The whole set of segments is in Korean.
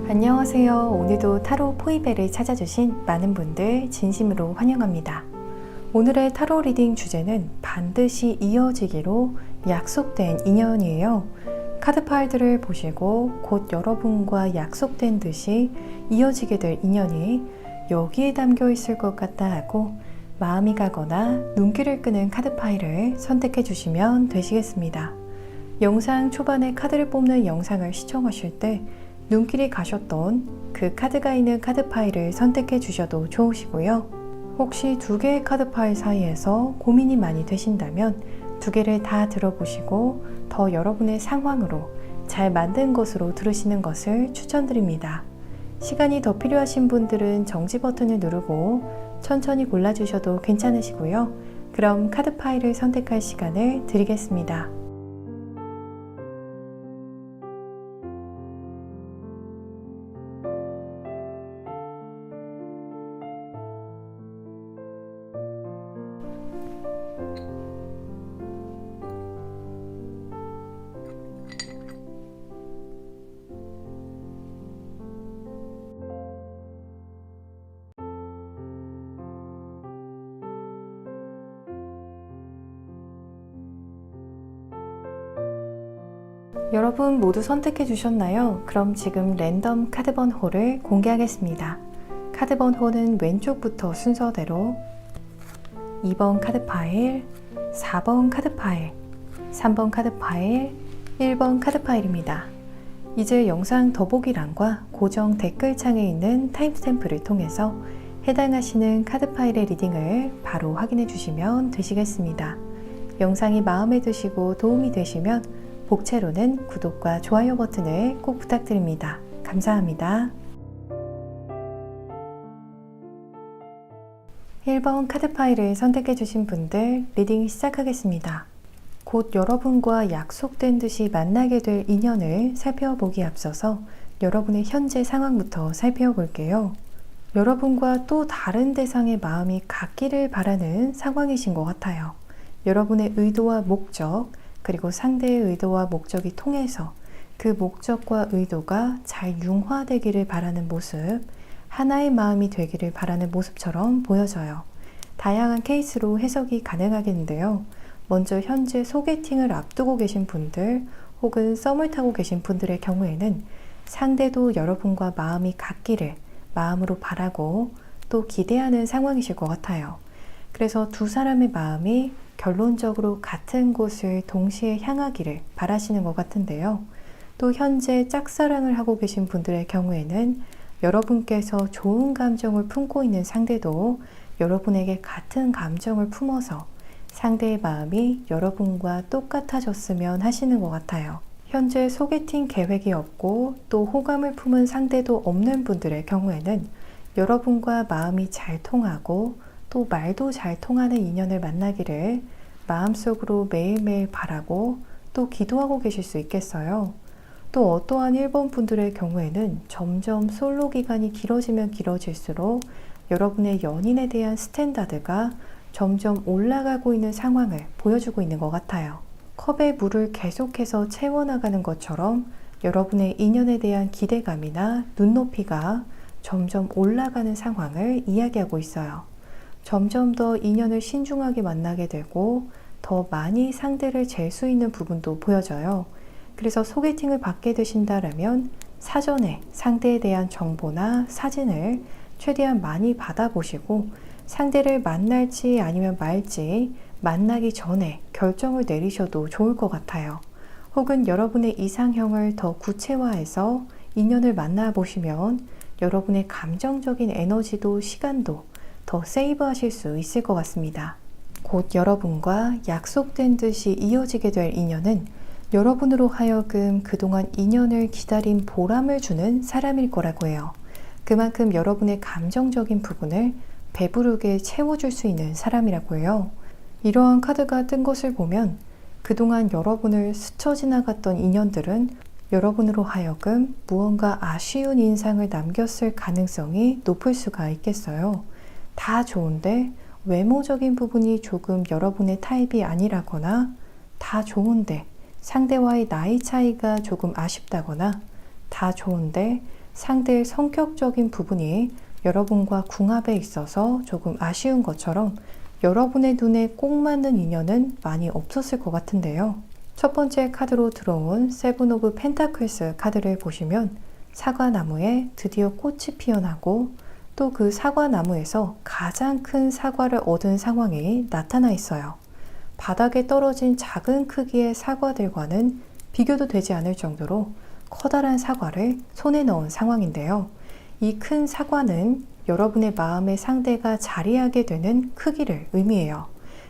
안녕하세요. 오늘도 타로 포이벨을 찾아주신 많은 분들 진심으로 환영합니다. 오늘의 타로 리딩 주제는 반드시 이어지기로 약속된 인연이에요. 카드 파일들을 보시고 곧 여러분과 약속된 듯이 이어지게 될 인연이 여기에 담겨 있을 것 같다 하고 마음이 가거나 눈길을 끄는 카드 파일을 선택해 주시면 되시겠습니다. 영상 초반에 카드를 뽑는 영상을 시청하실 때 눈길이 가셨던 그 카드가 있는 카드 파일을 선택해 주셔도 좋으시고요. 혹시 두 개의 카드 파일 사이에서 고민이 많이 되신다면 두 개를 다 들어보시고 더 여러분의 상황으로 잘 만든 것으로 들으시는 것을 추천드립니다. 시간이 더 필요하신 분들은 정지 버튼을 누르고 천천히 골라주셔도 괜찮으시고요. 그럼 카드 파일을 선택할 시간을 드리겠습니다. 여러분 모두 선택해 주셨나요? 그럼 지금 랜덤 카드 번호를 공개하겠습니다. 카드 번호는 왼쪽부터 순서대로 2번 카드 파일, 4번 카드 파일, 3번 카드 파일, 1번 카드 파일입니다. 이제 영상 더보기란과 고정 댓글창에 있는 타임스탬프를 통해서 해당하시는 카드 파일의 리딩을 바로 확인해 주시면 되시겠습니다. 영상이 마음에 드시고 도움이 되시면 복채로는 구독과 좋아요 버튼을 꼭 부탁드립니다. 감사합니다. 1번 카드 파일을 선택해 주신 분들 리딩 시작하겠습니다. 곧 여러분과 약속된 듯이 만나게 될 인연을 살펴보기에 앞서서 여러분의 현재 상황부터 살펴볼게요. 여러분과 또 다른 대상의 마음이 같기를 바라는 상황이신 것 같아요. 여러분의 의도와 목적, 그리고 상대의 의도와 목적이 통해서 그 목적과 의도가 잘 융화되기를 바라는 모습, 하나의 마음이 되기를 바라는 모습처럼 보여져요. 다양한 케이스로 해석이 가능하겠는데요. 먼저 현재 소개팅을 앞두고 계신 분들 혹은 썸을 타고 계신 분들의 경우에는 상대도 여러분과 마음이 같기를 마음으로 바라고 또 기대하는 상황이실 것 같아요. 그래서 두 사람의 마음이 결론적으로 같은 곳을 동시에 향하기를 바라시는 것 같은데요. 또 현재 짝사랑을 하고 계신 분들의 경우에는 여러분께서 좋은 감정을 품고 있는 상대도 여러분에게 같은 감정을 품어서 상대의 마음이 여러분과 똑같아졌으면 하시는 것 같아요. 현재 소개팅 계획이 없고 또 호감을 품은 상대도 없는 분들의 경우에는 여러분과 마음이 잘 통하고 또 말도 잘 통하는 인연을 만나기를 마음속으로 매일매일 바라고 또 기도하고 계실 수 있겠어요. 또 어떠한 1번 분들의 경우에는 점점 솔로 기간이 길어지면 길어질수록 여러분의 연인에 대한 스탠다드가 점점 올라가고 있는 상황을 보여주고 있는 것 같아요. 컵에 물을 계속해서 채워나가는 것처럼 여러분의 인연에 대한 기대감이나 눈높이가 점점 올라가는 상황을 이야기하고 있어요. 점점 더 인연을 신중하게 만나게 되고 더 많이 상대를 잴 수 있는 부분도 보여져요. 그래서 소개팅을 받게 되신다면 사전에 상대에 대한 정보나 사진을 최대한 많이 받아보시고 상대를 만날지 아니면 말지 만나기 전에 결정을 내리셔도 좋을 것 같아요. 혹은 여러분의 이상형을 더 구체화해서 인연을 만나보시면 여러분의 감정적인 에너지도 시간도 더 세이브하실 수 있을 것 같습니다. 곧 여러분과 약속된 듯이 이어지게 될 인연은 여러분으로 하여금 그동안 인연을 기다린 보람을 주는 사람일 거라고 해요. 그만큼 여러분의 감정적인 부분을 배부르게 채워줄 수 있는 사람이라고 해요. 이러한 카드가 뜬 것을 보면 그동안 여러분을 스쳐 지나갔던 인연들은 여러분으로 하여금 무언가 아쉬운 인상을 남겼을 가능성이 높을 수가 있겠어요. 다 좋은데 외모적인 부분이 조금 여러분의 타입이 아니라거나 다 좋은데 상대와의 나이 차이가 조금 아쉽다거나 다 좋은데 상대의 성격적인 부분이 여러분과 궁합에 있어서 조금 아쉬운 것처럼 여러분의 눈에 꼭 맞는 인연은 많이 없었을 것 같은데요. 첫 번째 카드로 들어온 세븐 오브 펜타클스 카드를 보시면 사과나무에 드디어 꽃이 피어나고 또 그 사과나무에서 가장 큰 사과를 얻은 상황이 나타나 있어요. 바닥에 떨어진 작은 크기의 사과들과는 비교도 되지 않을 정도로 커다란 사과를 손에 넣은 상황인데요. 이 큰 사과는 여러분의 마음의 상대가 자리하게 되는 크기를 의미해요.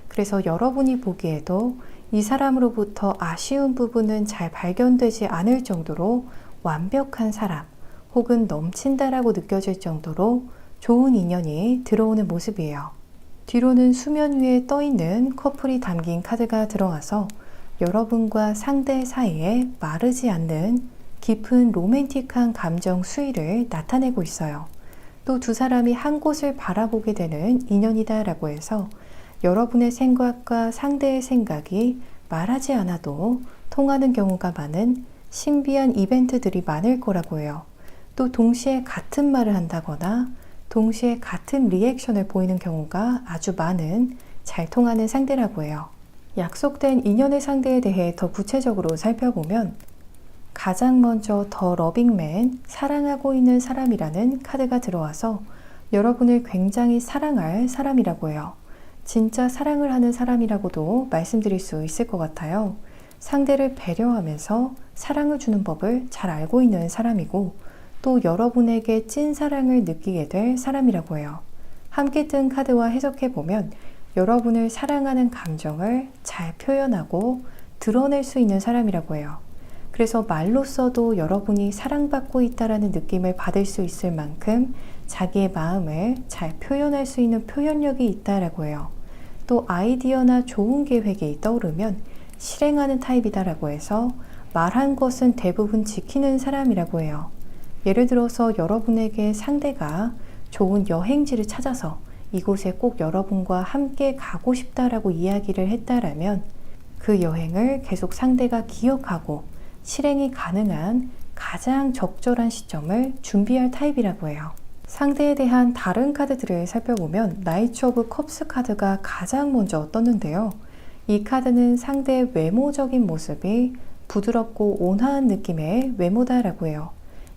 그래서 여러분이 보기에도 이 사람으로부터 아쉬운 부분은 잘 발견되지 않을 정도로 완벽한 사람 혹은 넘친다라고 느껴질 정도로 좋은 인연이 들어오는 모습이에요. 뒤로는 수면 위에 떠있는 커플이 담긴 카드가 들어와서 여러분과 상대 사이에 마르지 않는 깊은 로맨틱한 감정 수위를 나타내고 있어요. 또 두 사람이 한 곳을 바라보게 되는 인연이다 라고 해서 여러분의 생각과 상대의 생각이 말하지 않아도 통하는 경우가 많은 신비한 이벤트들이 많을 거라고 해요. 또 동시에 같은 말을 한다거나 동시에 같은 리액션을 보이는 경우가 아주 많은 잘 통하는 상대라고 해요. 약속된 인연의 상대에 대해 더 구체적으로 살펴보면 가장 먼저 더 러빙맨, 사랑하고 있는 사람이라는 카드가 들어와서 여러분을 굉장히 사랑할 사람이라고 해요. 진짜 사랑을 하는 사람이라고도 말씀드릴 수 있을 것 같아요. 상대를 배려하면서 사랑을 주는 법을 잘 알고 있는 사람이고 또 여러분에게 찐 사랑을 느끼게 될 사람이라고 해요. 함께 뜬 카드와 해석해보면 여러분을 사랑하는 감정을 잘 표현하고 드러낼 수 있는 사람이라고 해요. 그래서 말로써도 여러분이 사랑받고 있다라는 느낌을 받을 수 있을 만큼 자기의 마음을 잘 표현할 수 있는 표현력이 있다라고 해요. 또 아이디어나 좋은 계획이 떠오르면 실행하는 타입이다라고 해서 말한 것은 대부분 지키는 사람이라고 해요. 예를 들어서 여러분에게 상대가 좋은 여행지를 찾아서 이곳에 꼭 여러분과 함께 가고 싶다라고 이야기를 했다라면 그 여행을 계속 상대가 기억하고 실행이 가능한 가장 적절한 시점을 준비할 타입이라고 해요. 상대에 대한 다른 카드들을 살펴보면 나이트 오브 컵스 카드가 가장 먼저 떴는데요. 이 카드는 상대의 외모적인 모습이 부드럽고 온화한 느낌의 외모다라고 해요.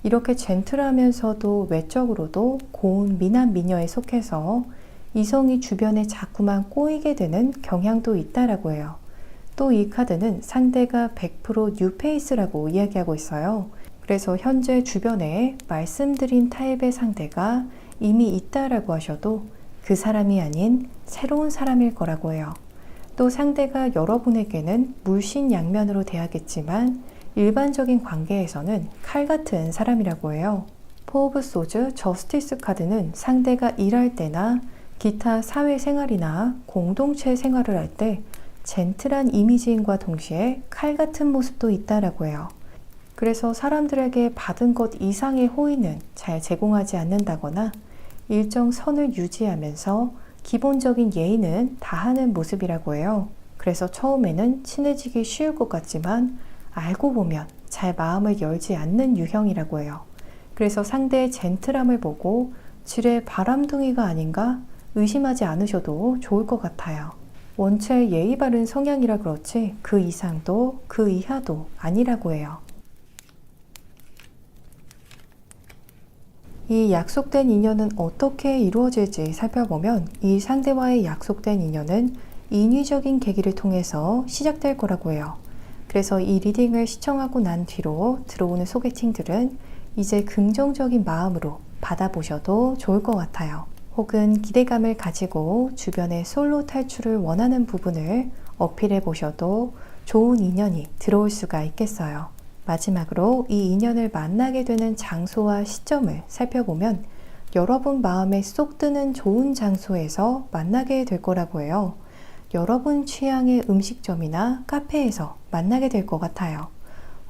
이렇게 젠틀하면서도 외적으로도 고운 미남 미녀에 속해서 이성이 주변에 자꾸만 꼬이게 되는 경향도 있다라고 해요. 또 이 카드는 상대가 100% 뉴페이스라고 이야기하고 있어요. 그래서 현재 주변에 말씀드린 타입의 상대가 이미 있다라고 하셔도 그 사람이 아닌 새로운 사람일 거라고 해요. 또 상대가 여러분에게는 물신양면으로 대하겠지만 일반적인 관계에서는 칼 같은 사람이라고 해요. 포 오브 소즈 저스티스 카드는 상대가 일할 때나 기타 사회생활이나 공동체 생활을 할 때 젠틀한 이미지인과 동시에 칼 같은 모습도 있다라고 해요. 그래서 사람들에게 받은 것 이상의 호의는 잘 제공하지 않는다거나 일정 선을 유지하면서 기본적인 예의는 다하는 모습이라고 해요. 그래서 처음에는 친해지기 쉬울 것 같지만 알고 보면 잘 마음을 열지 않는 유형이라고 해요. 그래서 상대의 젠틀함을 보고 지레 바람둥이가 아닌가 의심하지 않으셔도 좋을 것 같아요. 원체 예의 바른 성향이라 그렇지 그 이상도 그 이하도 아니라고 해요. 이 약속된 인연은 어떻게 이루어질지 살펴보면 이 상대와의 약속된 인연은 인위적인 계기를 통해서 시작될 거라고 해요. 그래서 이 리딩을 시청하고 난 뒤로 들어오는 소개팅들은 이제 긍정적인 마음으로 받아보셔도 좋을 것 같아요. 혹은 기대감을 가지고 주변에 솔로 탈출을 원하는 부분을 어필해 보셔도 좋은 인연이 들어올 수가 있겠어요. 마지막으로 이 인연을 만나게 되는 장소와 시점을 살펴보면 여러분 마음에 쏙 드는 좋은 장소에서 만나게 될 거라고 해요. 여러분 취향의 음식점이나 카페에서 만나게 될 것 같아요.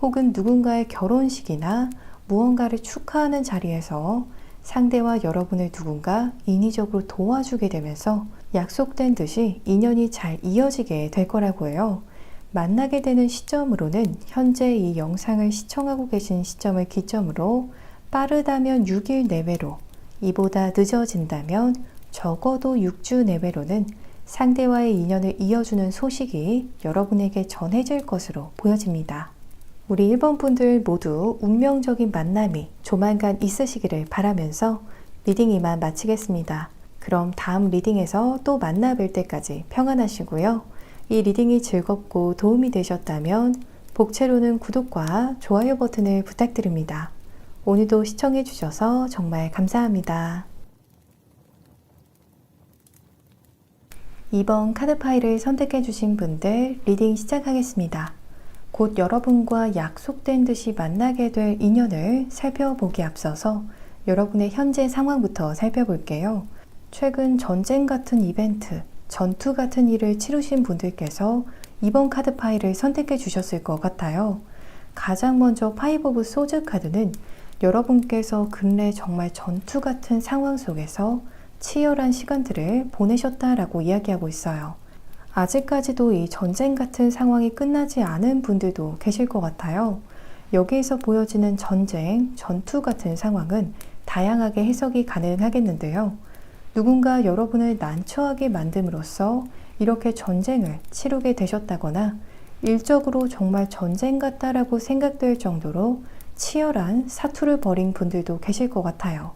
혹은 누군가의 결혼식이나 무언가를 축하하는 자리에서 상대와 여러분을 누군가 인위적으로 도와주게 되면서 약속된 듯이 인연이 잘 이어지게 될 거라고 해요. 만나게 되는 시점으로는 현재 이 영상을 시청하고 계신 시점을 기점으로 빠르다면 6일 내외로, 이보다 늦어진다면 적어도 6주 내외로는 상대와의 인연을 이어주는 소식이 여러분에게 전해질 것으로 보여집니다. 우리 1번 분들 모두 운명적인 만남이 조만간 있으시기를 바라면서 리딩 이만 마치겠습니다. 그럼 다음 리딩에서 또 만나뵐 때까지 평안하시고요. 이 리딩이 즐겁고 도움이 되셨다면 복채로는 구독과 좋아요 버튼을 부탁드립니다. 오늘도 시청해 주셔서 정말 감사합니다. 2번 카드 파일을 선택해 주신 분들 리딩 시작하겠습니다. 곧 여러분과 약속된 듯이 만나게 될 인연을 살펴보기 앞서서 여러분의 현재 상황부터 살펴볼게요. 최근 전쟁 같은 이벤트, 전투 같은 일을 치르신 분들께서 이번 카드 파일을 선택해 주셨을 것 같아요. 가장 먼저 파이브 오브 소즈 카드는 여러분께서 근래 정말 전투 같은 상황 속에서 치열한 시간들을 보내셨다라고 이야기하고 있어요. 아직까지도 이 전쟁 같은 상황이 끝나지 않은 분들도 계실 것 같아요. 여기에서 보여지는 전쟁, 전투 같은 상황은 다양하게 해석이 가능하겠는데요. 누군가 여러분을 난처하게 만듦으로써 이렇게 전쟁을 치르게 되셨다거나 일적으로 정말 전쟁 같다라고 생각될 정도로 치열한 사투를 벌인 분들도 계실 것 같아요.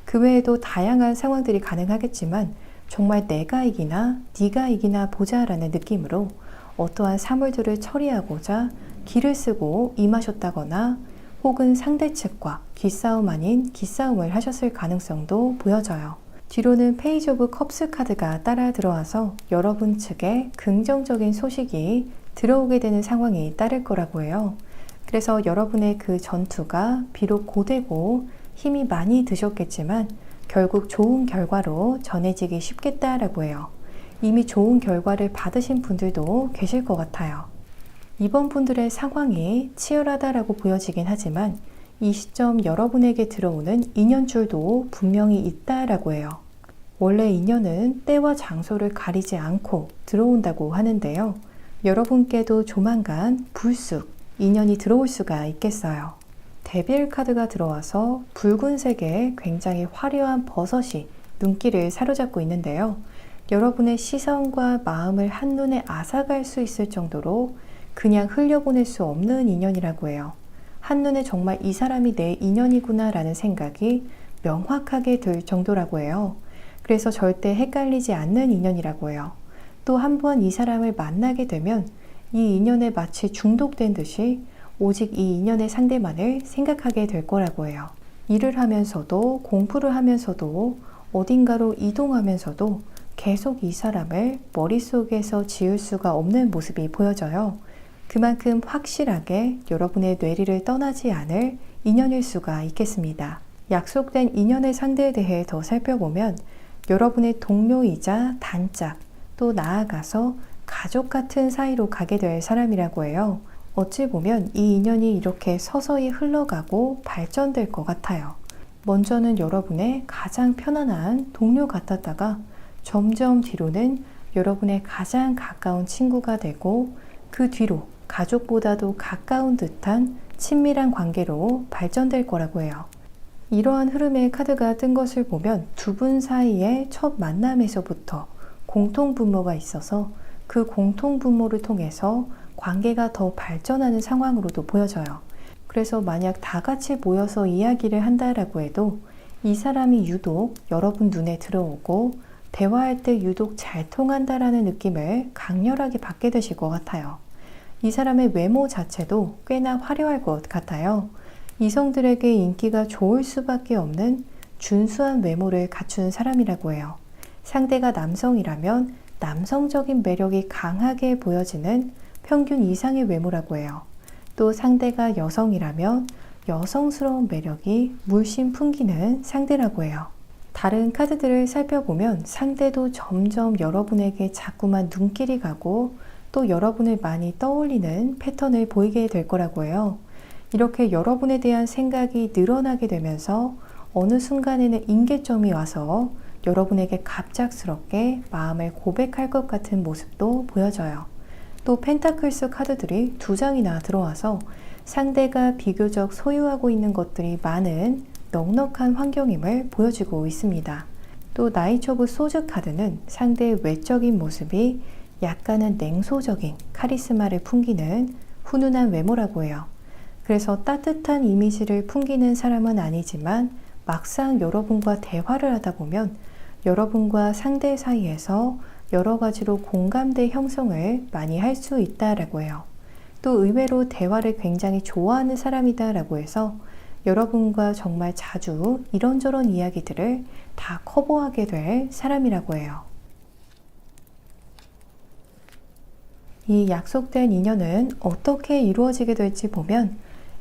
그 외에도 다양한 상황들이 가능하겠지만 정말 내가 이기나 네가 이기나 보자라는 느낌으로 어떠한 사물들을 처리하고자 기를 쓰고 임하셨다거나 혹은 상대 측과 기싸움 아닌 기싸움을 하셨을 가능성도 보여져요. 뒤로는 페이지 오브 컵스 카드가 따라 들어와서 여러분 측에 긍정적인 소식이 들어오게 되는 상황이 따를 거라고 해요. 그래서 여러분의 그 전투가 비록 고되고 힘이 많이 드셨겠지만 결국 좋은 결과로 전해지기 쉽겠다라고 해요. 이미 좋은 결과를 받으신 분들도 계실 것 같아요. 이번 분들의 상황이 치열하다라고 보여지긴 하지만 이 시점 여러분에게 들어오는 인연줄도 분명히 있다라고 해요. 원래 인연은 때와 장소를 가리지 않고 들어온다고 하는데요. 여러분께도 조만간 불쑥 인연이 들어올 수가 있겠어요. 데빌 카드가 들어와서 붉은색의 굉장히 화려한 버섯이 눈길을 사로잡고 있는데요. 여러분의 시선과 마음을 한눈에 앗아갈 수 있을 정도로 그냥 흘려보낼 수 없는 인연이라고 해요. 한눈에 정말 이 사람이 내 인연이구나 라는 생각이 명확하게 들 정도라고 해요. 그래서 절대 헷갈리지 않는 인연이라고 해요. 또 한 번 이 사람을 만나게 되면 이 인연에 마치 중독된 듯이 오직 이 인연의 상대만을 생각하게 될 거라고 해요. 일을 하면서도 공부를 하면서도 어딘가로 이동하면서도 계속 이 사람을 머릿속에서 지울 수가 없는 모습이 보여져요. 그만큼 확실하게 여러분의 뇌리를 떠나지 않을 인연일 수가 있겠습니다. 약속된 인연의 상대에 대해 더 살펴보면 여러분의 동료이자 단짝, 또 나아가서 가족 같은 사이로 가게 될 사람이라고 해요. 어찌 보면 이 인연이 이렇게 서서히 흘러가고 발전될 것 같아요. 먼저는 여러분의 가장 편안한 동료 같았다가 점점 뒤로는 여러분의 가장 가까운 친구가 되고 그 뒤로 가족보다도 가까운 듯한 친밀한 관계로 발전될 거라고 해요. 이러한 흐름의 카드가 뜬 것을 보면 두 분 사이의 첫 만남에서부터 공통분모가 있어서 그 공통분모를 통해서 관계가 더 발전하는 상황으로도 보여져요. 그래서 만약 다 같이 모여서 이야기를 한다라고 해도 이 사람이 유독 여러분 눈에 들어오고 대화할 때 유독 잘 통한다라는 느낌을 강렬하게 받게 되실 것 같아요. 이 사람의 외모 자체도 꽤나 화려할 것 같아요. 이성들에게 인기가 좋을 수밖에 없는 준수한 외모를 갖춘 사람이라고 해요. 상대가 남성이라면 남성적인 매력이 강하게 보여지는 평균 이상의 외모라고 해요. 또 상대가 여성이라면 여성스러운 매력이 물씬 풍기는 상대라고 해요. 다른 카드들을 살펴보면 상대도 점점 여러분에게 자꾸만 눈길이 가고 또 여러분을 많이 떠올리는 패턴을 보이게 될 거라고 해요. 이렇게 여러분에 대한 생각이 늘어나게 되면서 어느 순간에는 임계점이 와서 여러분에게 갑작스럽게 마음을 고백할 것 같은 모습도 보여져요. 또 펜타클스 카드들이 두 장이나 들어와서 상대가 비교적 소유하고 있는 것들이 많은 넉넉한 환경임을 보여주고 있습니다. 또 나이트 오브 소즈 카드는 상대의 외적인 모습이 약간은 냉소적인 카리스마를 풍기는 훈훈한 외모라고 해요. 그래서 따뜻한 이미지를 풍기는 사람은 아니지만 막상 여러분과 대화를 하다 보면 여러분과 상대 사이에서 여러 가지로 공감대 형성을 많이 할 수 있다라고 해요. 또 의외로 대화를 굉장히 좋아하는 사람이다라고 해서 여러분과 정말 자주 이런저런 이야기들을 다 커버하게 될 사람이라고 해요. 이 약속된 인연은 어떻게 이루어지게 될지 보면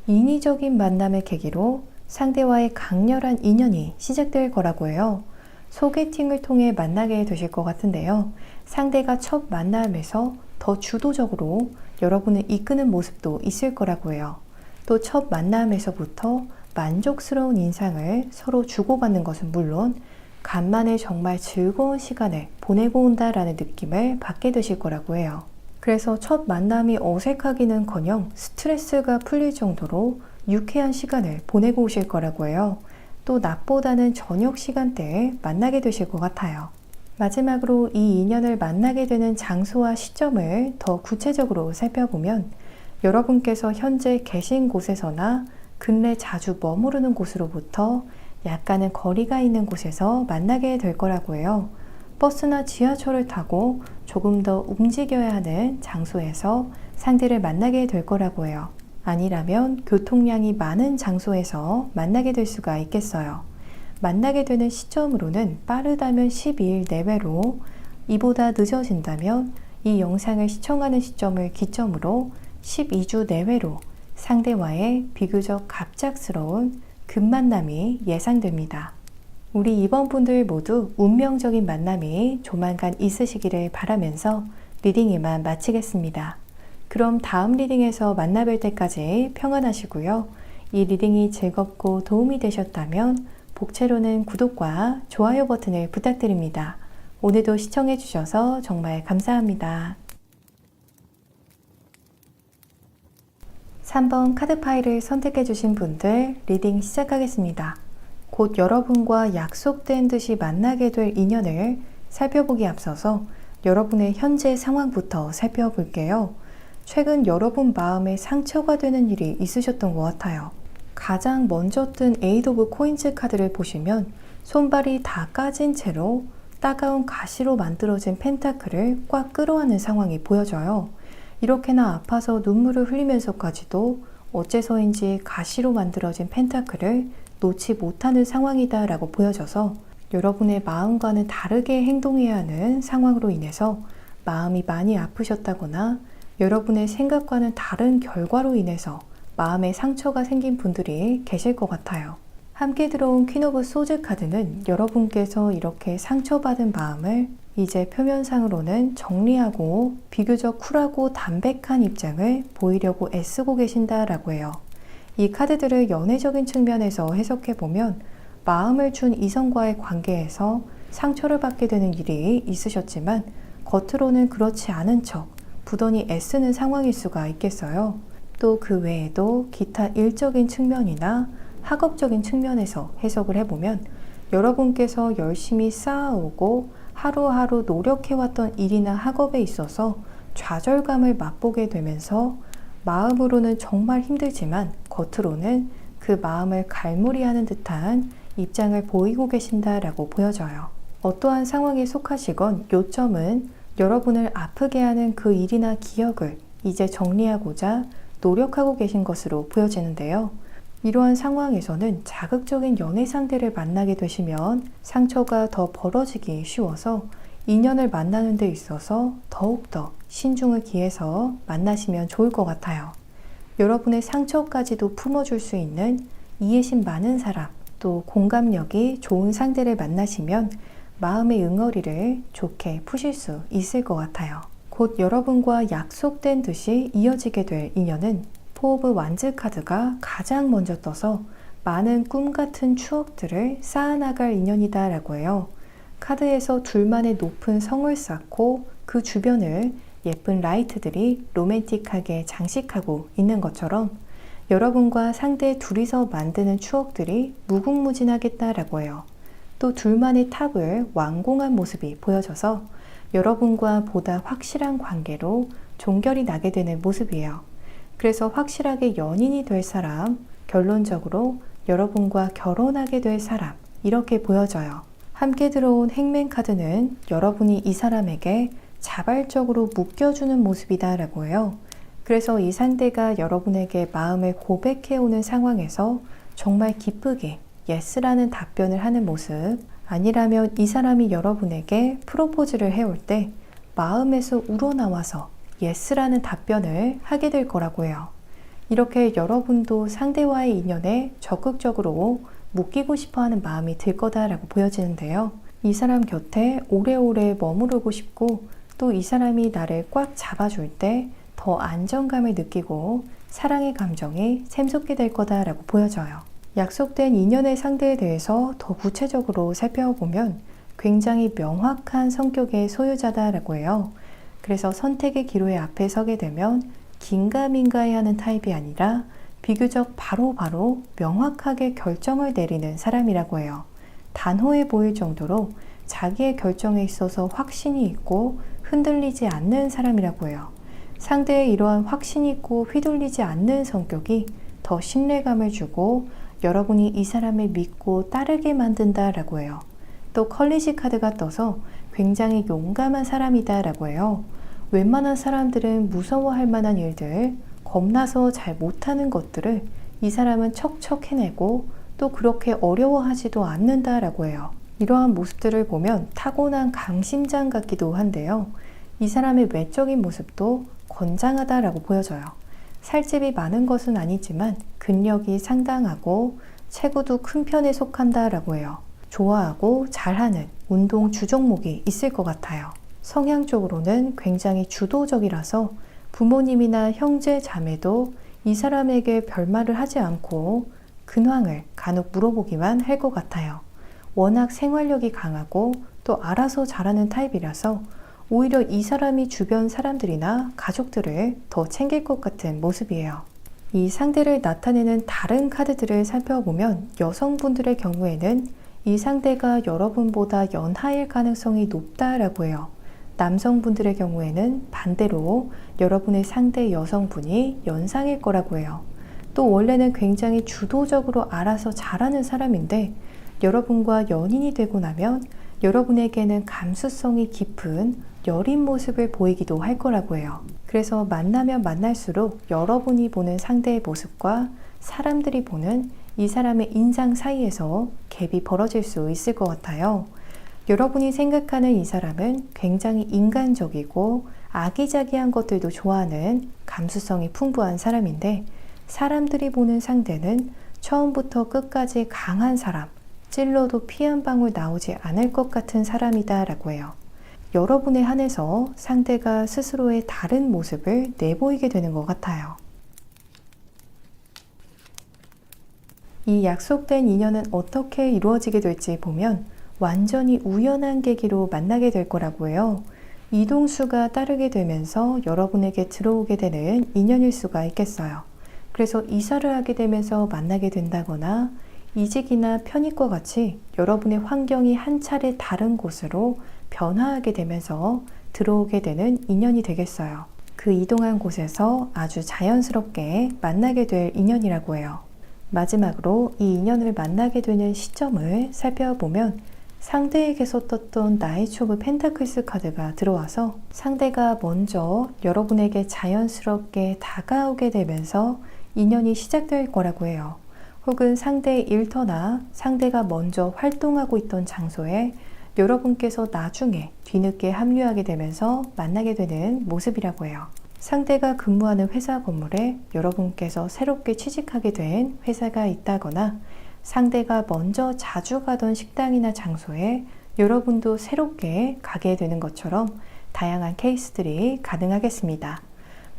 인위적인 만남의 계기로 상대와의 강렬한 인연이 시작될 거라고 해요. 소개팅을 통해 만나게 되실 것 같은데요. 상대가 첫 만남에서 더 주도적으로 여러분을 이끄는 모습도 있을 거라고 해요. 또 첫 만남에서부터 만족스러운 인상을 서로 주고받는 것은 물론 간만에 정말 즐거운 시간을 보내고 온다라는 느낌을 받게 되실 거라고 해요. 그래서 첫 만남이 어색하기는커녕 스트레스가 풀릴 정도로 유쾌한 시간을 보내고 오실 거라고 해요. 또 낮보다는 저녁 시간대에 만나게 되실 것 같아요. 마지막으로 이 인연을 만나게 되는 장소와 시점을 더 구체적으로 살펴보면 여러분께서 현재 계신 곳에서나 근래 자주 머무르는 곳으로부터 약간은 거리가 있는 곳에서 만나게 될 거라고 해요. 버스나 지하철을 타고 조금 더 움직여야 하는 장소에서 상대를 만나게 될 거라고 해요. 아니라면 교통량이 많은 장소에서 만나게 될 수가 있겠어요. 만나게 되는 시점으로는 빠르다면 12일 내외로, 이보다 늦어진다면 이 영상을 시청하는 시점을 기점으로 12주 내외로 상대와의 비교적 갑작스러운 급만남이 예상됩니다. 우리 이번 분들 모두 운명적인 만남이 조만간 있으시기를 바라면서 리딩 이만 마치겠습니다. 그럼 다음 리딩에서 만나뵐 때까지 평안하시고요. 이 리딩이 즐겁고 도움이 되셨다면 복채로는 구독과 좋아요 버튼을 부탁드립니다. 오늘도 시청해 주셔서 정말 감사합니다. 3번 카드 파일을 선택해 주신 분들 리딩 시작하겠습니다. 곧 여러분과 약속된 듯이 만나게 될 인연을 살펴보기 앞서서 여러분의 현재 상황부터 살펴볼게요. 최근 여러분 마음에 상처가 되는 일이 있으셨던 것 같아요. 가장 먼저 뜬 에이드 오브 코인즈 카드를 보시면 손발이 다 까진 채로 따가운 가시로 만들어진 펜타클을 꽉 끌어안는 상황이 보여져요. 이렇게나 아파서 눈물을 흘리면서까지도 어째서인지 가시로 만들어진 펜타클을 놓지 못하는 상황이다 라고 보여져서 여러분의 마음과는 다르게 행동해야 하는 상황으로 인해서 마음이 많이 아프셨다거나 여러분의 생각과는 다른 결과로 인해서 마음에 상처가 생긴 분들이 계실 것 같아요. 함께 들어온 퀸 오브 소즈 카드는 여러분께서 이렇게 상처받은 마음을 이제 표면상으로는 정리하고 비교적 쿨하고 담백한 입장을 보이려고 애쓰고 계신다라고 해요. 이 카드들을 연애적인 측면에서 해석해보면 마음을 준 이성과의 관계에서 상처를 받게 되는 일이 있으셨지만 겉으로는 그렇지 않은 척 부단히 애쓰는 상황일 수가 있겠어요. 또 그 외에도 기타 일적인 측면이나 학업적인 측면에서 해석을 해보면 여러분께서 열심히 쌓아오고 하루하루 노력해왔던 일이나 학업에 있어서 좌절감을 맛보게 되면서 마음으로는 정말 힘들지만 겉으로는 그 마음을 갈무리하는 듯한 입장을 보이고 계신다라고 보여져요. 어떠한 상황에 속하시건 요점은 여러분을 아프게 하는 그 일이나 기억을 이제 정리하고자 노력하고 계신 것으로 보여지는데요. 이러한 상황에서는 자극적인 연애 상대를 만나게 되시면 상처가 더 벌어지기 쉬워서 인연을 만나는 데 있어서 더욱더 신중을 기해서 만나시면 좋을 것 같아요. 여러분의 상처까지도 품어줄 수 있는 이해심 많은 사람, 또 공감력이 좋은 상대를 만나시면 마음의 응어리를 좋게 푸실 수 있을 것 같아요. 곧 여러분과 약속된 듯이 이어지게 될 인연은 포 오브 완즈 카드가 가장 먼저 떠서 많은 꿈 같은 추억들을 쌓아나갈 인연이다 라고 해요. 카드에서 둘만의 높은 성을 쌓고 그 주변을 예쁜 라이트들이 로맨틱하게 장식하고 있는 것처럼 여러분과 상대 둘이서 만드는 추억들이 무궁무진하겠다라고 해요. 또 둘만의 탑을 완공한 모습이 보여져서 여러분과 보다 확실한 관계로 종결이 나게 되는 모습이에요. 그래서 확실하게 연인이 될 사람, 결론적으로 여러분과 결혼하게 될 사람, 이렇게 보여져요. 함께 들어온 행맨 카드는 여러분이 이 사람에게 자발적으로 묶여주는 모습이다 라고 해요. 그래서 이 상대가 여러분에게 마음을 고백해오는 상황에서 정말 기쁘게 예스라는 답변을 하는 모습, 아니라면 이 사람이 여러분에게 프로포즈를 해올 때 마음에서 우러나와서 예스라는 답변을 하게 될 거라고 해요. 이렇게 여러분도 상대와의 인연에 적극적으로 묶이고 싶어하는 마음이 들 거다라고 보여지는데요. 이 사람 곁에 오래오래 머무르고 싶고 또 이 사람이 나를 꽉 잡아줄 때 더 안정감을 느끼고 사랑의 감정이 샘솟게 될 거다라고 보여져요. 약속된 인연의 상대에 대해서 더 구체적으로 살펴보면 굉장히 명확한 성격의 소유자다라고 해요. 그래서 선택의 기로에 앞에 서게 되면 긴가민가해하는 타입이 아니라 비교적 바로바로 명확하게 결정을 내리는 사람이라고 해요. 단호해 보일 정도로 자기의 결정에 있어서 확신이 있고 흔들리지 않는 사람이라고 해요. 상대의 이러한 확신이 있고 휘둘리지 않는 성격이 더 신뢰감을 주고 여러분이 이 사람을 믿고 따르게 만든다라고 해요. 또 컬리시 카드가 떠서 굉장히 용감한 사람이다라고 해요. 웬만한 사람들은 무서워할 만한 일들, 겁나서 잘 못하는 것들을 이 사람은 척척 해내고 또 그렇게 어려워하지도 않는다라고 해요. 이러한 모습들을 보면 타고난 강심장 같기도 한데요. 이 사람의 외적인 모습도 건장하다라고 보여져요. 살집이 많은 것은 아니지만 근력이 상당하고 체구도 큰 편에 속한다라고 해요. 좋아하고 잘하는 운동 주종목이 있을 것 같아요. 성향적으로는 굉장히 주도적이라서 부모님이나 형제 자매도 이 사람에게 별말을 하지 않고 근황을 간혹 물어보기만 할 것 같아요. 워낙 생활력이 강하고 또 알아서 잘하는 타입이라서 오히려 이 사람이 주변 사람들이나 가족들을 더 챙길 것 같은 모습이에요. 이 상대를 나타내는 다른 카드들을 살펴보면 여성분들의 경우에는 이 상대가 여러분보다 연하일 가능성이 높다라고 해요. 남성분들의 경우에는 반대로 여러분의 상대 여성분이 연상일 거라고 해요. 또 원래는 굉장히 주도적으로 알아서 잘하는 사람인데 여러분과 연인이 되고 나면 여러분에게는 감수성이 깊은 여린 모습을 보이기도 할 거라고 해요. 그래서 만나면 만날수록 여러분이 보는 상대의 모습과 사람들이 보는 이 사람의 인상 사이에서 갭이 벌어질 수 있을 것 같아요. 여러분이 생각하는 이 사람은 굉장히 인간적이고 아기자기한 것들도 좋아하는 감수성이 풍부한 사람인데 사람들이 보는 상대는 처음부터 끝까지 강한 사람, 찔러도 피 한 방울 나오지 않을 것 같은 사람이다 라고 해요. 여러분에 한해서 상대가 스스로의 다른 모습을 내보이게 되는 것 같아요. 이 약속된 인연은 어떻게 이루어지게 될지 보면 완전히 우연한 계기로 만나게 될 거라고 해요. 이동수가 따르게 되면서 여러분에게 들어오게 되는 인연일 수가 있겠어요. 그래서 이사를 하게 되면서 만나게 된다거나 이직이나 편입과 같이 여러분의 환경이 한 차례 다른 곳으로 변화하게 되면서 들어오게 되는 인연이 되겠어요. 그 이동한 곳에서 아주 자연스럽게 만나게 될 인연이라고 해요. 마지막으로 이 인연을 만나게 되는 시점을 살펴보면 상대에게서 떴던 나이츠 오브 펜타클스 카드가 들어와서 상대가 먼저 여러분에게 자연스럽게 다가오게 되면서 인연이 시작될 거라고 해요. 혹은 상대의 일터나 상대가 먼저 활동하고 있던 장소에 여러분께서 나중에 뒤늦게 합류하게 되면서 만나게 되는 모습이라고 해요. 상대가 근무하는 회사 건물에 여러분께서 새롭게 취직하게 된 회사가 있다거나 상대가 먼저 자주 가던 식당이나 장소에 여러분도 새롭게 가게 되는 것처럼 다양한 케이스들이 가능하겠습니다.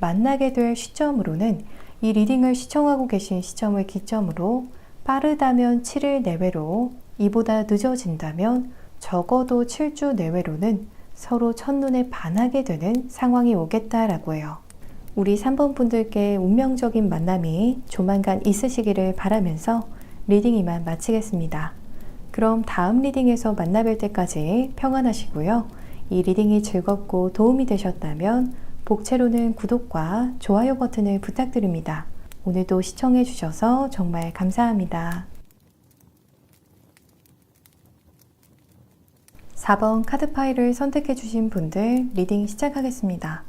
만나게 될 시점으로는 이 리딩을 시청하고 계신 시점을 기점으로 빠르다면 7일 내외로, 이보다 늦어진다면 적어도 7주 내외로는 서로 첫눈에 반하게 되는 상황이 오겠다라고 해요. 우리 3번 분들께 운명적인 만남이 조만간 있으시기를 바라면서 리딩 이만 마치겠습니다. 그럼 다음 리딩에서 만나뵐 때까지 평안하시고요. 이 리딩이 즐겁고 도움이 되셨다면 복채로는 구독과 좋아요 버튼을 부탁드립니다. 오늘도 시청해 주셔서 정말 감사합니다. 4번 카드 파일을 선택해 주신 분들 리딩 시작하겠습니다.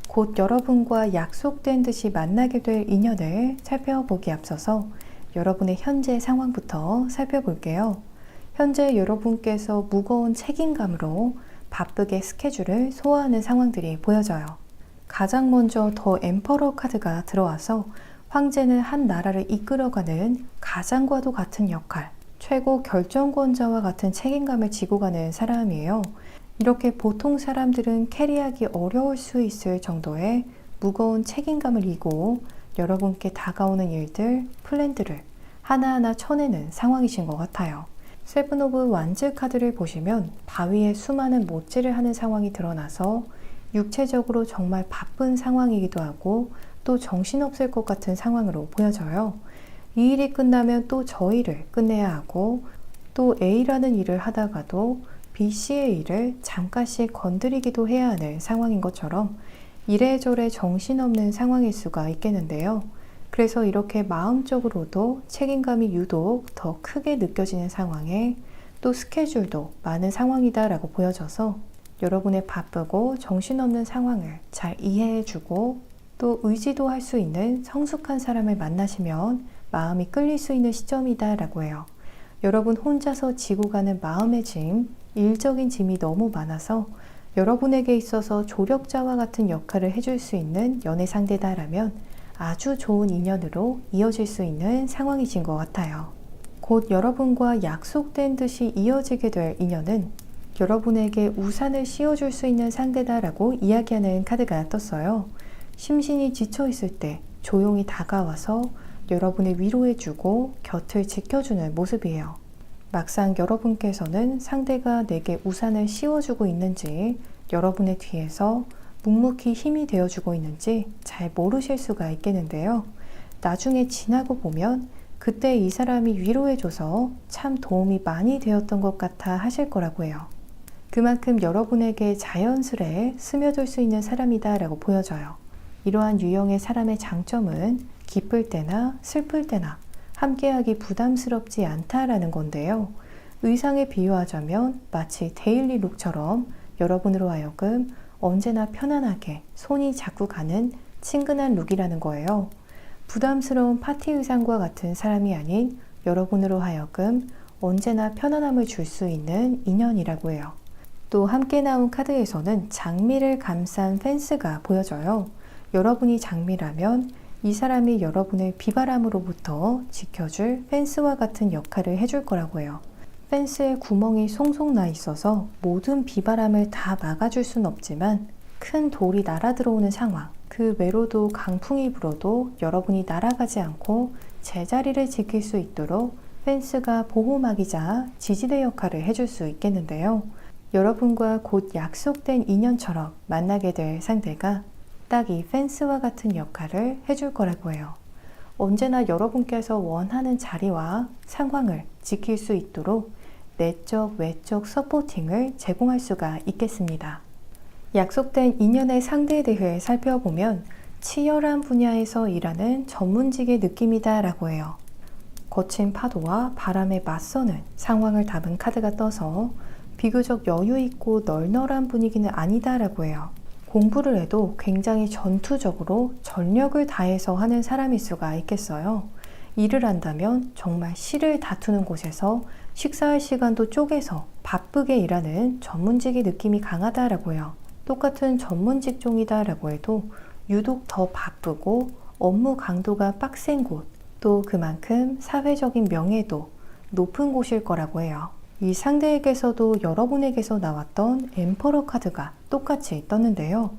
곧 여러분과 약속된 듯이 만나게 될 인연을 살펴보기 앞서서 여러분의 현재 상황부터 살펴볼게요. 현재 여러분께서 무거운 책임감으로 바쁘게 스케줄을 소화하는 상황들이 보여져요. 가장 먼저 더 엠퍼러 카드가 들어와서 황제는 한 나라를 이끌어가는 가장과도 같은 역할, 최고 결정권자와 같은 책임감을 지고 가는 사람이에요. 이렇게 보통 사람들은 캐리하기 어려울 수 있을 정도의 무거운 책임감을 이고 여러분께 다가오는 일들, 플랜들을 하나하나 쳐내는 상황이신 것 같아요. 세븐 오브 완즈 카드를 보시면 바위에 수많은 못질을 하는 상황이 드러나서 육체적으로 정말 바쁜 상황이기도 하고 또 정신없을 것 같은 상황으로 보여져요. 이 일이 끝나면 또 저 일을 끝내야 하고 또 A라는 일을 하다가도 B씨의 일을 잠깐씩 건드리기도 해야 하는 상황인 것처럼 이래저래 정신없는 상황일 수가 있겠는데요. 그래서 이렇게 마음적으로도 책임감이 유독 더 크게 느껴지는 상황에 또 스케줄도 많은 상황이다라고 보여져서 여러분의 바쁘고 정신없는 상황을 잘 이해해주고 또 의지도 할 수 있는 성숙한 사람을 만나시면 마음이 끌릴 수 있는 시점이다라고 해요. 여러분 혼자서 지고 가는 마음의 짐, 일적인 짐이 너무 많아서 여러분에게 있어서 조력자와 같은 역할을 해줄 수 있는 연애 상대다라면 아주 좋은 인연으로 이어질 수 있는 상황이신 것 같아요. 곧 여러분과 약속된 듯이 이어지게 될 인연은 여러분에게 우산을 씌워줄 수 있는 상대다라고 이야기하는 카드가 떴어요. 심신이 지쳐있을 때 조용히 다가와서 여러분을 위로해주고 곁을 지켜주는 모습이에요. 막상 여러분께서는 상대가 내게 우산을 씌워주고 있는지 여러분의 뒤에서 묵묵히 힘이 되어주고 있는지 잘 모르실 수가 있겠는데요. 나중에 지나고 보면 그때 이 사람이 위로해줘서 참 도움이 많이 되었던 것 같아 하실 거라고 해요. 그만큼 여러분에게 자연스레 스며들 수 있는 사람이다 라고 보여져요. 이러한 유형의 사람의 장점은 기쁠 때나 슬플 때나 함께하기 부담스럽지 않다라는 건데요. 의상에 비유하자면 마치 데일리 룩처럼 여러분으로 하여금 언제나 편안하게 손이 자꾸 가는 친근한 룩이라는 거예요. 부담스러운 파티 의상과 같은 사람이 아닌 여러분으로 하여금 언제나 편안함을 줄 수 있는 인연이라고 해요. 또 함께 나온 카드에서는 장미를 감싼 펜스가 보여져요. 여러분이 장미라면 이 사람이 여러분을 비바람으로부터 지켜줄 펜스와 같은 역할을 해줄 거라고 해요. 펜스에 구멍이 송송 나 있어서 모든 비바람을 다 막아줄 순 없지만 큰 돌이 날아 들어오는 상황, 그 외로도 강풍이 불어도 여러분이 날아가지 않고 제자리를 지킬 수 있도록 펜스가 보호막이자 지지대 역할을 해줄 수 있겠는데요. 여러분과 곧 약속된 인연처럼 만나게 될 상대가 딱 이 펜스와 같은 역할을 해줄 거라고 해요. 언제나 여러분께서 원하는 자리와 상황을 지킬 수 있도록 내적, 외적 서포팅을 제공할 수가 있겠습니다. 약속된 인연의 상대에 대해 살펴보면 치열한 분야에서 일하는 전문직의 느낌이다 라고 해요. 거친 파도와 바람에 맞서는 상황을 담은 카드가 떠서 비교적 여유 있고 널널한 분위기는 아니다 라고 해요. 공부를 해도 굉장히 전투적으로 전력을 다해서 하는 사람일 수가 있겠어요. 일을 한다면 정말 실을 다투는 곳에서 식사할 시간도 쪼개서 바쁘게 일하는 전문직의 느낌이 강하다라고 해요. 똑같은 전문 직종이다라고 해도 유독 더 바쁘고 업무 강도가 빡센 곳, 또 그만큼 사회적인 명예도 높은 곳일 거라고 해요. 이 상대에게서도 여러분에게서 나왔던 엠퍼러 카드가 똑같이 떴는데요.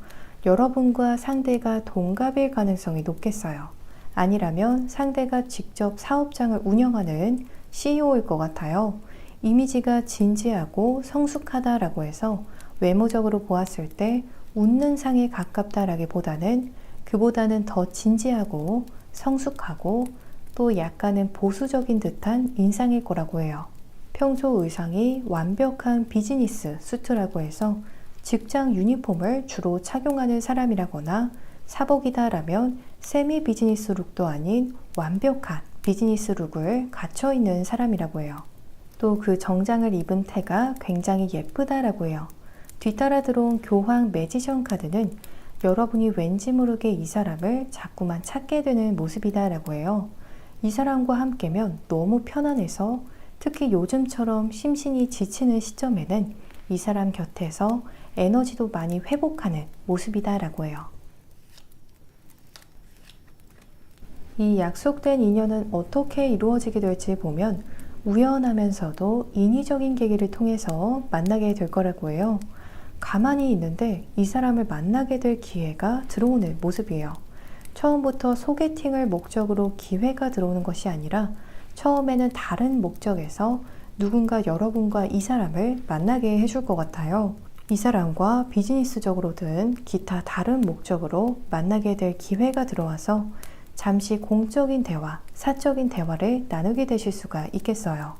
여러분과 상대가 동갑일 가능성이 높겠어요. 아니라면 상대가 직접 사업장을 운영하는 CEO일 것 같아요. 이미지가 진지하고 성숙하다라고 해서 외모적으로 보았을 때 웃는 상에 가깝다라기보다는 그보다는 더 진지하고 성숙하고 또 약간은 보수적인 듯한 인상일 거라고 해요. 평소 의상이 완벽한 비즈니스 수트라고 해서 직장 유니폼을 주로 착용하는 사람이라거나 사복이다라면 세미 비즈니스 룩도 아닌 완벽한 비즈니스 룩을 갖춰 있는 사람이라고 해요. 또 그 정장을 입은 태가 굉장히 예쁘다라고 해요. 뒤따라 들어온 교황 매지션 카드는 여러분이 왠지 모르게 이 사람을 자꾸만 찾게 되는 모습이다라고 해요. 이 사람과 함께면 너무 편안해서 특히 요즘처럼 심신이 지치는 시점에는 이 사람 곁에서 에너지도 많이 회복하는 모습이다라고 해요. 이 약속된 인연은 어떻게 이루어지게 될지 보면 우연하면서도 인위적인 계기를 통해서 만나게 될 거라고 해요. 가만히 있는데 이 사람을 만나게 될 기회가 들어오는 모습이에요. 처음부터 소개팅을 목적으로 기회가 들어오는 것이 아니라 처음에는 다른 목적에서 누군가 여러분과 이 사람을 만나게 해줄 것 같아요. 이 사람과 비즈니스적으로든 기타 다른 목적으로 만나게 될 기회가 들어와서 잠시 공적인 대화, 사적인 대화를 나누게 되실 수가 있겠어요.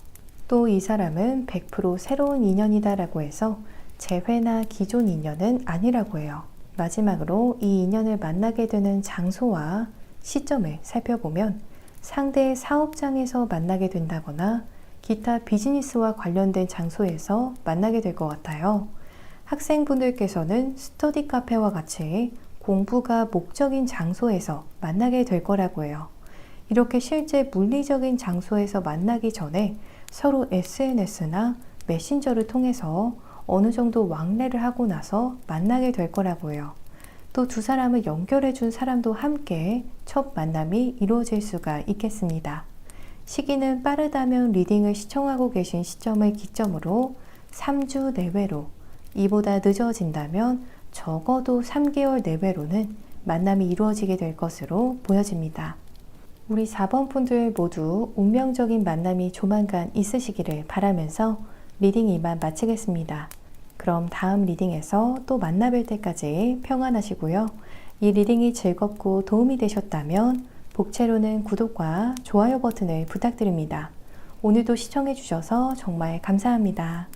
또 이 사람은 100% 새로운 인연이다라고 해서 재회나 기존 인연은 아니라고 해요. 마지막으로 이 인연을 만나게 되는 장소와 시점을 살펴보면 상대의 사업장에서 만나게 된다거나 기타 비즈니스와 관련된 장소에서 만나게 될 것 같아요. 학생분들께서는 스터디 카페와 같이 공부가 목적인 장소에서 만나게 될 거라고 해요. 이렇게 실제 물리적인 장소에서 만나기 전에 서로 SNS나 메신저를 통해서 어느 정도 왕래를 하고 나서 만나게 될 거라고 해요. 또 두 사람을 연결해 준 사람도 함께 첫 만남이 이루어질 수가 있겠습니다. 시기는 빠르다면 리딩을 시청하고 계신 시점을 기점으로 3주 내외로, 이보다 늦어진다면 적어도 3개월 내외로는 만남이 이루어지게 될 것으로 보여집니다. 우리 4번 분들 모두 운명적인 만남이 조만간 있으시기를 바라면서 리딩 이만 마치겠습니다. 그럼 다음 리딩에서 또 만나뵐 때까지 평안하시고요. 이 리딩이 즐겁고 도움이 되셨다면 복채로는 구독과 좋아요 버튼을 부탁드립니다. 오늘도 시청해 주셔서 정말 감사합니다.